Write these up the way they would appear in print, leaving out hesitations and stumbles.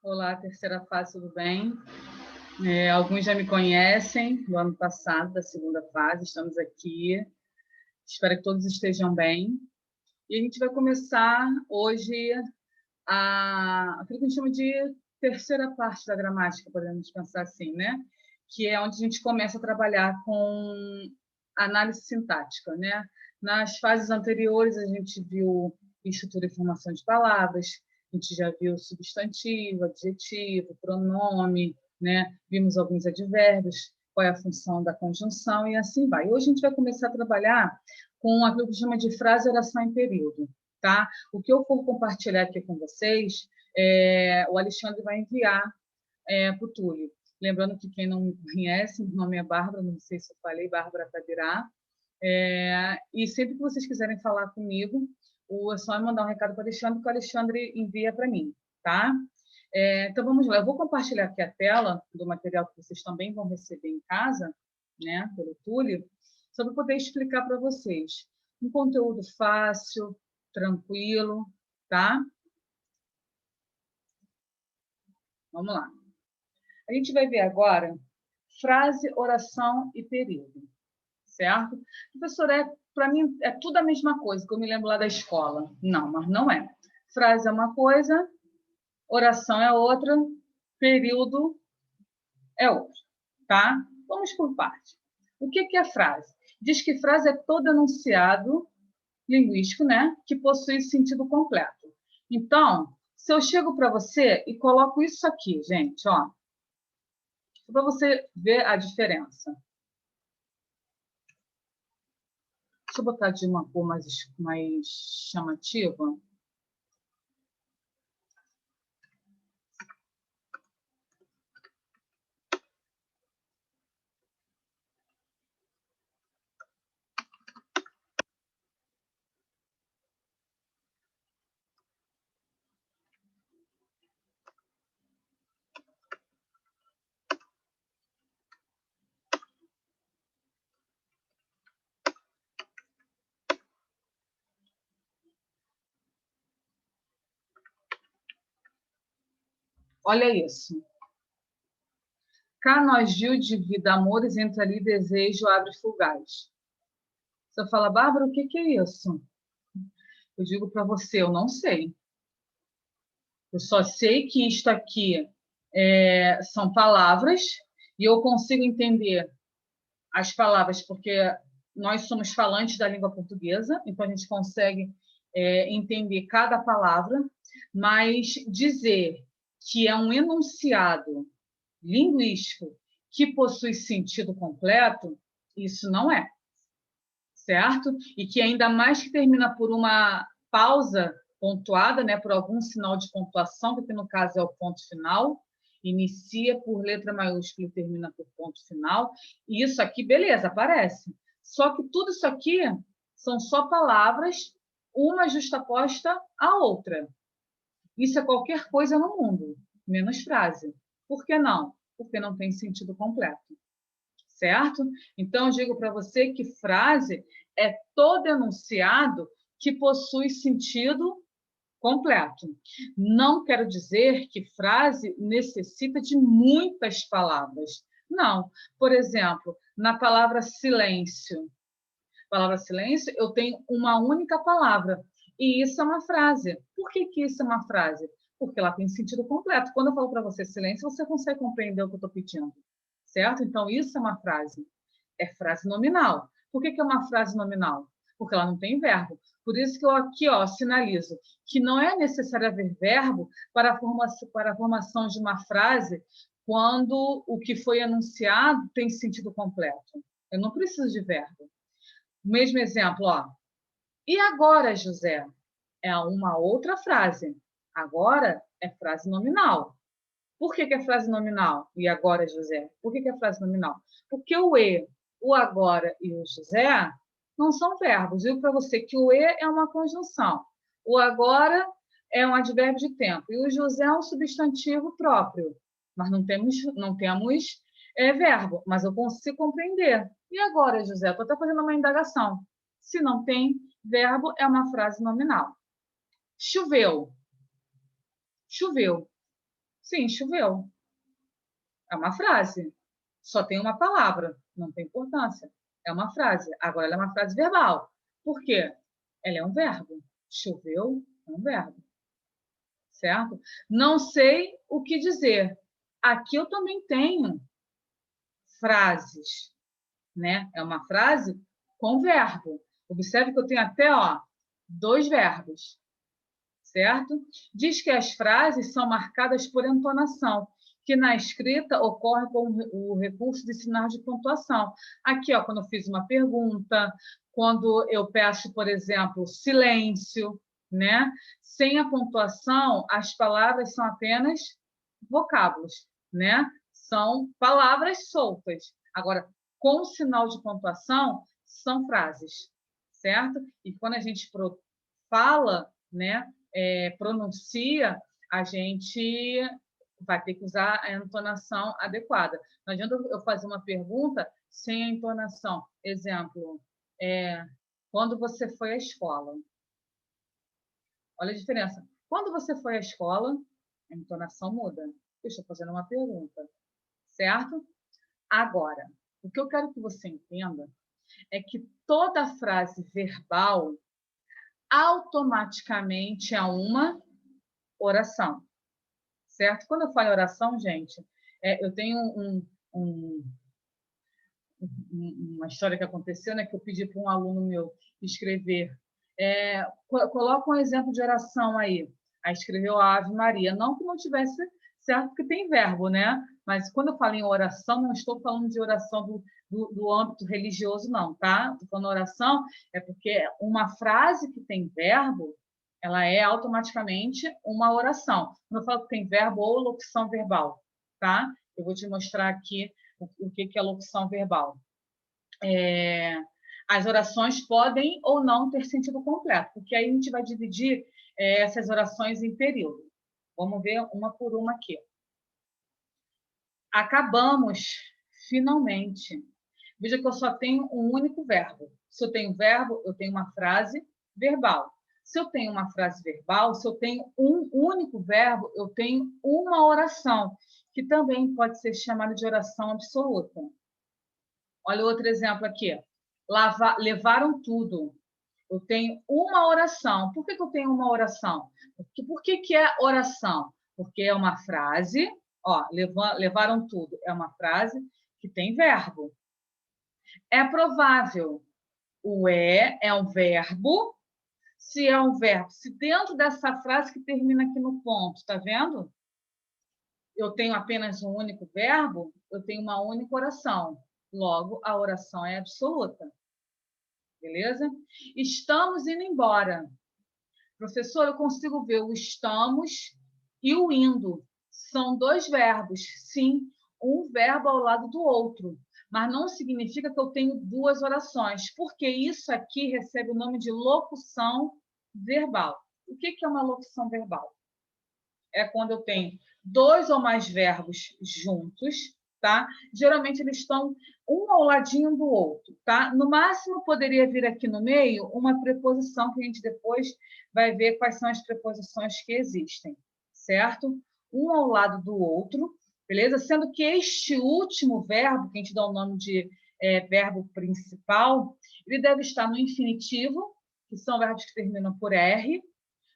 Olá, terceira fase, tudo bem? Alguns já me conhecem do ano passado, da segunda fase, estamos aqui. Espero que todos estejam bem. E a gente vai começar hoje aquilo que a gente chama de terceira parte da gramática, podemos pensar assim, né? Que é onde a gente começa a trabalhar com análise sintática, né? Nas fases anteriores, a gente viu estrutura e formação de palavras, a gente já viu substantivo, adjetivo, pronome, né? Vimos alguns advérbios, qual é a função da conjunção e assim vai. Hoje a gente vai começar a trabalhar com aquilo que chama de frase, oração em período, tá? O que eu for compartilhar aqui com vocês, o Alexandre vai enviar para o Túlio. Lembrando que quem não me conhece, meu nome é Bárbara, não sei se eu falei, Bárbara Tabirá. E sempre que vocês quiserem falar comigo, é só mandar um recado para o Alexandre, que o Alexandre envia para mim, tá? Então, vamos lá. Eu vou compartilhar aqui a tela do material que vocês também vão receber em casa, né, pelo Túlio, só para poder explicar para vocês. Um conteúdo fácil, tranquilo, tá? Vamos lá. A gente vai ver agora frase, oração e período, certo? Professora, para mim é tudo a mesma coisa, que eu me lembro lá da escola. Não, mas não é. Frase é uma coisa, oração é outra, período é outra, tá? Vamos por parte. O que é frase? Diz que frase é todo enunciado linguístico, né, que possui sentido completo. Então, se eu chego para você e coloco isso aqui, gente, ó, para você ver a diferença. Deixa eu botar de uma cor mais chamativa. Olha isso. Cá nós Gil divida amores entre ali desejo abre fugaz. Você fala, Bárbara, o que é isso? Eu digo para você, eu não sei. Eu só sei que isto aqui são palavras e eu consigo entender as palavras porque nós somos falantes da língua portuguesa, então a gente consegue entender cada palavra, mas dizer que é um enunciado linguístico que possui sentido completo, isso não é, certo? E que ainda mais que termina por uma pausa pontuada, né, por algum sinal de pontuação, que aqui no caso é o ponto final, inicia por letra maiúscula e termina por ponto final, e isso aqui, beleza, aparece. Só que tudo isso aqui são só palavras, uma justaposta à outra. Isso é qualquer coisa no mundo, menos frase. Por que não? Porque não tem sentido completo. Certo? Então, eu digo para você que frase é todo enunciado que possui sentido completo. Não quero dizer que frase necessita de muitas palavras. Não. Por exemplo, na palavra silêncio. Palavra silêncio, eu tenho uma única palavra. E isso é uma frase. Por que isso é uma frase? Porque ela tem sentido completo. Quando eu falo para você silêncio, você consegue compreender o que eu estou pedindo. Certo? Então, isso é uma frase. É frase nominal. Por que é uma frase nominal? Porque ela não tem verbo. Por isso que eu aqui sinalizo que não é necessário haver verbo para a formação de uma frase quando o que foi enunciado tem sentido completo. Eu não preciso de verbo. O mesmo exemplo, ó. E agora, José? É uma outra frase. Agora é frase nominal. Por que é frase nominal? E agora, José? Por que é frase nominal? Porque o e, o agora e o José não são verbos. Digo para você que o e é uma conjunção. O agora é um advérbio de tempo. E o José é um substantivo próprio. Mas não temos verbo. Mas eu consigo compreender. E agora, José? Estou até fazendo uma indagação. Se não tem verbo, é uma frase nominal. Choveu. Choveu. Sim, choveu. É uma frase. Só tem uma palavra, não tem importância. É uma frase. Agora, ela é uma frase verbal. Por quê? Ela é um verbo. Choveu é um verbo. Certo? Não sei o que dizer. Aqui eu também tenho frases, né? É uma frase com verbo. Observe que eu tenho até, ó, 2 verbos, certo? Diz que as frases são marcadas por entonação, que na escrita ocorre com o recurso de sinais de pontuação. Aqui, ó, quando eu fiz uma pergunta, quando eu peço, por exemplo, silêncio, né? Sem a pontuação, as palavras são apenas vocábulos, né? São palavras soltas. Agora, com sinal de pontuação, são frases, certo? E quando a gente fala, né, pronuncia, a gente vai ter que usar a entonação adequada. Não adianta eu fazer uma pergunta sem a entonação. Exemplo, quando você foi à escola? Olha a diferença. Quando você foi à escola, a entonação muda. Eu estou fazendo uma pergunta, certo? Agora, o que eu quero que você entenda é que toda frase verbal automaticamente é uma oração, certo? Quando eu falo oração, gente, eu tenho uma história que aconteceu, né, que eu pedi para um aluno meu escrever. Coloca um exemplo de oração aí. Aí escreveu a Ave Maria. Não que não tivesse certo, porque tem verbo, né? Mas quando eu falo em oração, não estou falando de oração do âmbito religioso, não, tá? Estou falando oração, é porque uma frase que tem verbo, ela é automaticamente uma oração. Quando eu falo que tem verbo ou locução verbal, tá? Eu vou te mostrar aqui o que é locução verbal. As orações podem ou não ter sentido completo, porque aí a gente vai dividir essas orações em período. Vamos ver uma por uma aqui. Acabamos, finalmente. Veja que eu só tenho um único verbo. Se eu tenho verbo, eu tenho uma frase verbal. Se eu tenho uma frase verbal, se eu tenho um único verbo, eu tenho uma oração, que também pode ser chamada de oração absoluta. Olha outro exemplo aqui. Levaram tudo. Eu tenho uma oração. Por que eu tenho uma oração? Por que é oração? Porque é uma frase, ó, levaram tudo. É uma frase que tem verbo. É provável. O é um verbo. Se é um verbo, se dentro dessa frase que termina aqui no ponto, tá vendo? Eu tenho apenas um único verbo, eu tenho uma única oração. Logo, a oração é absoluta. Beleza? Estamos indo embora. Professor, eu consigo ver o estamos e o indo. São 2 verbos. Sim, um verbo ao lado do outro. Mas não significa que eu tenho 2 orações, porque isso aqui recebe o nome de locução verbal. O que é uma locução verbal? É quando eu tenho 2 ou mais verbos juntos, tá? Geralmente eles estão um ao ladinho do outro, tá? No máximo poderia vir aqui no meio uma preposição que a gente depois vai ver quais são as preposições que existem, certo? Um ao lado do outro, beleza? Sendo que este último verbo, que a gente dá o nome de verbo principal, ele deve estar no infinitivo, que são verbos que terminam por R,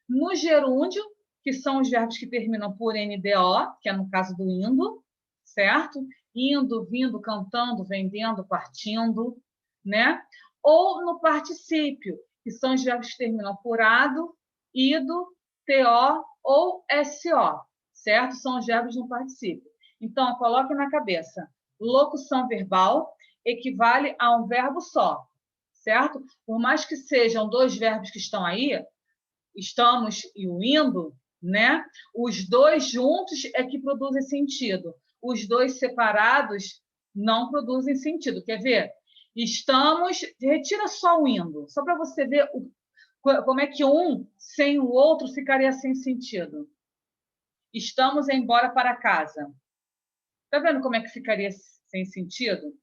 no gerúndio, que são os verbos que terminam por NDO, que é no caso do indo, certo? Indo, vindo, cantando, vendendo, partindo, né? Ou no particípio, que são os verbos que terminam por ado, ido, TO ou SO, certo? São os verbos no particípio. Então, coloque na cabeça. Locução verbal equivale a um verbo só, certo? Por mais que sejam 2 verbos que estão aí, estamos e o indo, né? Os 2 juntos é que produzem sentido. Os 2 separados não produzem sentido. Quer ver? Estamos, retira só o indo, só para você ver como é que um sem o outro ficaria sem sentido. Estamos embora para casa. Tá vendo como é que ficaria sem sentido?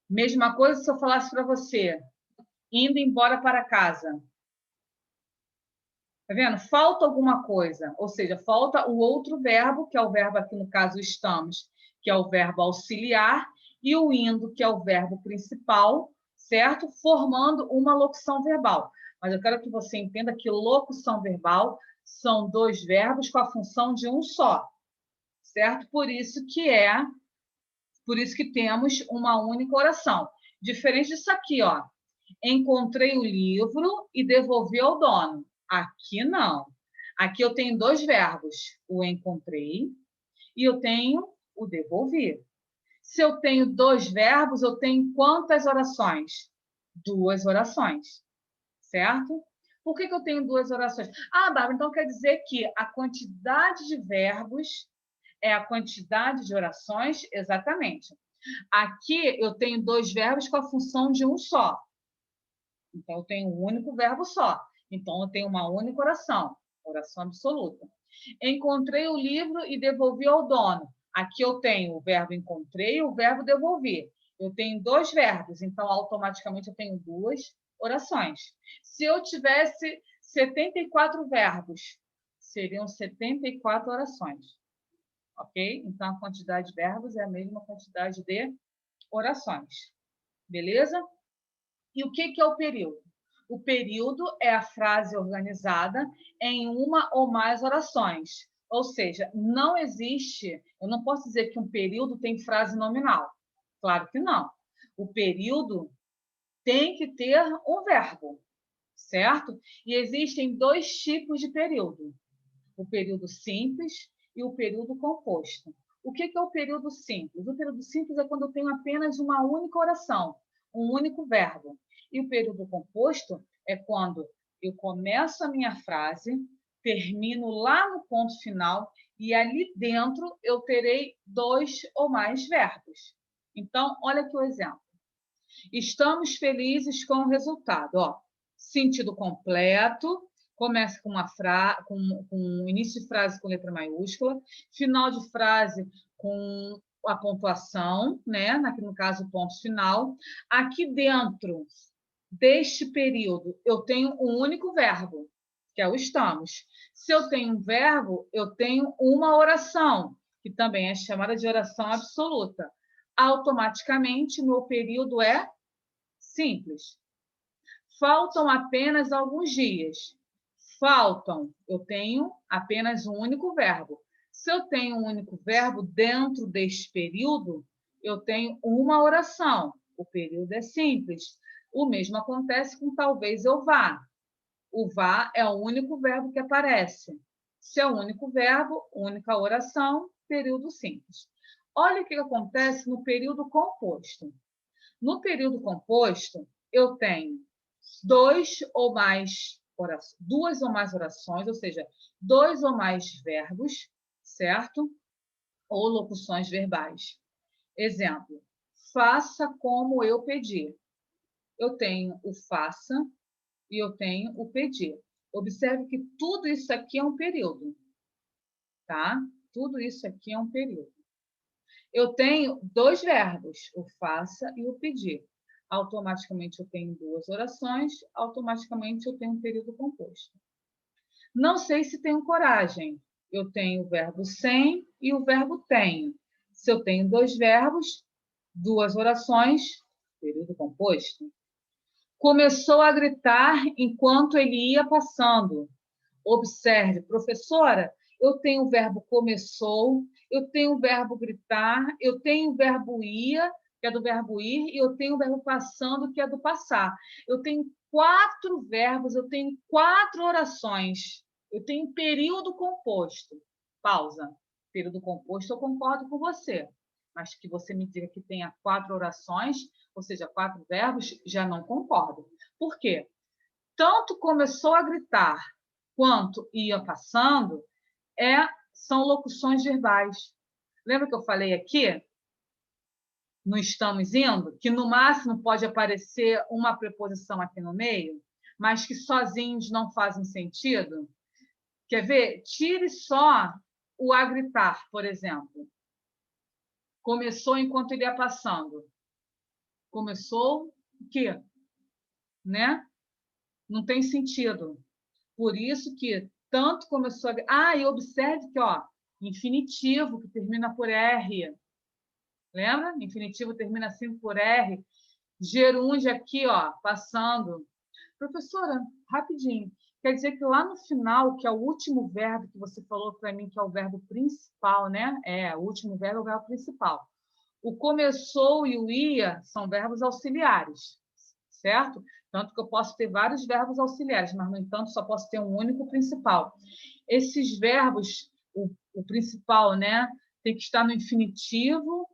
Mesma coisa se eu falasse para você, indo embora para casa. Tá vendo? Falta alguma coisa, ou seja, falta o outro verbo, que é o verbo aqui no caso estamos, que é o verbo auxiliar, e o indo, que é o verbo principal, certo? Formando uma locução verbal. Mas eu quero que você entenda que locução verbal são dois verbos com a função de um só, certo? Por isso que temos uma única oração. Diferente disso aqui, ó. Encontrei o livro e devolvi ao dono. Aqui não. Aqui eu tenho dois verbos, o encontrei e eu tenho o devolvi. Se eu tenho dois verbos, eu tenho quantas orações? Duas orações, certo? Por que eu tenho duas orações? Ah, Bárbara, então quer dizer que a quantidade de verbos é a quantidade de orações? Exatamente. Aqui eu tenho dois verbos com a função de um só. Então, eu tenho um único verbo só. Então, eu tenho uma única oração, oração absoluta. Encontrei o livro e devolvi ao dono. Aqui eu tenho o verbo encontrei e o verbo devolvi. Eu tenho dois verbos, então, automaticamente, eu tenho duas orações. Se eu tivesse 74 verbos, seriam 74 orações. Ok? Então, a quantidade de verbos é a mesma quantidade de orações. Beleza? E o que é o período? O período é a frase organizada em uma ou mais orações. Ou seja, não existe, eu não posso dizer que um período tem frase nominal. Claro que não. O período tem que ter um verbo, certo? E existem dois tipos de período: o período simples e o período composto. O que é o período simples? O período simples é quando eu tenho apenas uma única oração, um único verbo. E o período composto é quando eu começo a minha frase, termino lá no ponto final e ali dentro eu terei dois ou mais verbos. Então, olha aqui o exemplo. Estamos felizes com o resultado. Ó, sentido completo, começa com com início de frase com letra maiúscula, final de frase com a pontuação, né? Aqui no caso, o ponto final. Aqui dentro deste período, eu tenho um único verbo, que é o estamos. Se eu tenho um verbo, eu tenho uma oração, que também é chamada de oração absoluta. Automaticamente, meu período é simples. Faltam apenas alguns dias. Faltam, eu tenho apenas um único verbo. Se eu tenho um único verbo dentro deste período, eu tenho uma oração. O período é simples. O mesmo acontece com talvez eu vá. O vá é o único verbo que aparece. Se é o único verbo, única oração, período simples. Olha o que acontece no período composto. No período composto, eu tenho duas ou mais orações, ou seja, dois ou mais verbos, certo? Ou locuções verbais. Exemplo, faça como eu pedi. Eu tenho o faça e eu tenho o pedir. Observe que tudo isso aqui é um período, tá? Tudo isso aqui é um período. Eu tenho dois verbos, o faça e o pedir. Automaticamente eu tenho duas orações, automaticamente eu tenho um período composto. Não sei se tenho coragem. Eu tenho o verbo sem e o verbo tenho. Se eu tenho dois verbos, duas orações, período composto. Começou a gritar enquanto ele ia passando. Observe, professora, eu tenho o verbo começou, eu tenho o verbo gritar, eu tenho o verbo ia, que é do verbo ir, e eu tenho o verbo passando, que é do passar. Eu tenho quatro verbos, eu tenho quatro orações. Eu tenho período composto. Pausa. Período composto, eu concordo com você. Mas que você me diga que tenha quatro orações, ou seja, quatro verbos, já não concordo. Por quê? Tanto começou a gritar, quanto ia passando, são locuções verbais. Lembra que eu falei aqui, no estamos indo, que no máximo pode aparecer uma preposição aqui no meio, mas que sozinhos não fazem sentido? Quer ver? Tire só o a gritar, por exemplo. Começou enquanto ele ia passando. Começou o quê? Né? Não tem sentido. Por isso que tanto começou a... Ah, e observe que, ó, infinitivo, que termina por R. Lembra? Infinitivo termina assim por R. Gerúndio aqui, ó, passando. Professora, rapidinho. Quer dizer que lá no final, que é o último verbo que você falou para mim, que é o verbo principal, né? O último verbo é o verbo principal. O começou e o ia são verbos auxiliares, certo? Tanto que eu posso ter vários verbos auxiliares, mas, no entanto, só posso ter um único principal. Esses verbos, o principal, né? Tem que estar no infinitivo,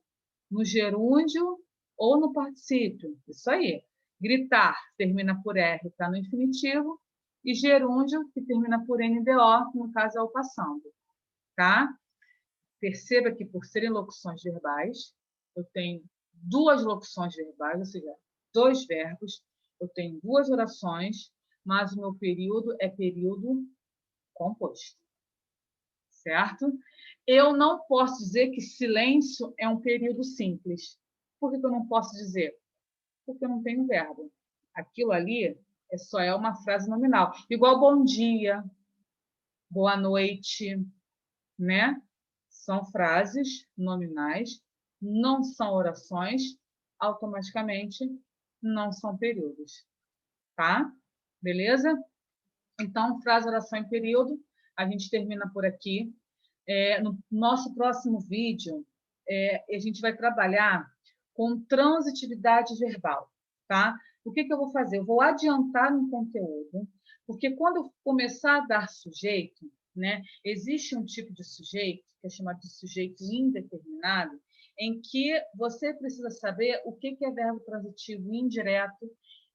no gerúndio ou no particípio. Isso aí. Gritar termina por R, está no infinitivo, e gerúndio, que termina por NDO, que no caso é o passando. Tá? Perceba que, por serem locuções verbais, eu tenho duas locuções verbais, ou seja, dois verbos, eu tenho duas orações, mas o meu período é período composto. Certo? Eu não posso dizer que silêncio é um período simples. Por que eu não posso dizer? Porque eu não tenho verbo. Aquilo ali só é uma frase nominal. Igual bom dia, boa noite, né? São frases nominais, não são orações, automaticamente não são períodos. Tá? Beleza? Então, frase, oração e período, a gente termina por aqui. No nosso próximo vídeo, a gente vai trabalhar com transitividade verbal, tá? O que eu vou fazer? Eu vou adiantar um conteúdo, porque quando eu começar a dar sujeito, né, existe um tipo de sujeito, que é chamado de sujeito indeterminado, em que você precisa saber o que é verbo transitivo indireto,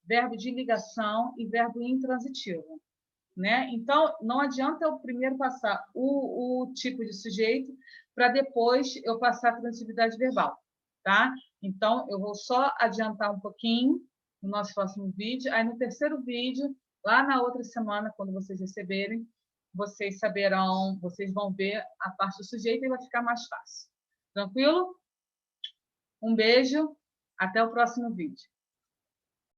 verbo de ligação e verbo intransitivo. Né? Então, não adianta eu primeiro passar o tipo de sujeito para depois eu passar a transitividade verbal, tá? Então, eu vou só adiantar um pouquinho no nosso próximo vídeo. Aí, no terceiro vídeo, lá na outra semana, quando vocês receberem, vocês saberão, vocês vão ver a parte do sujeito e vai ficar mais fácil. Tranquilo? Um beijo, até o próximo vídeo.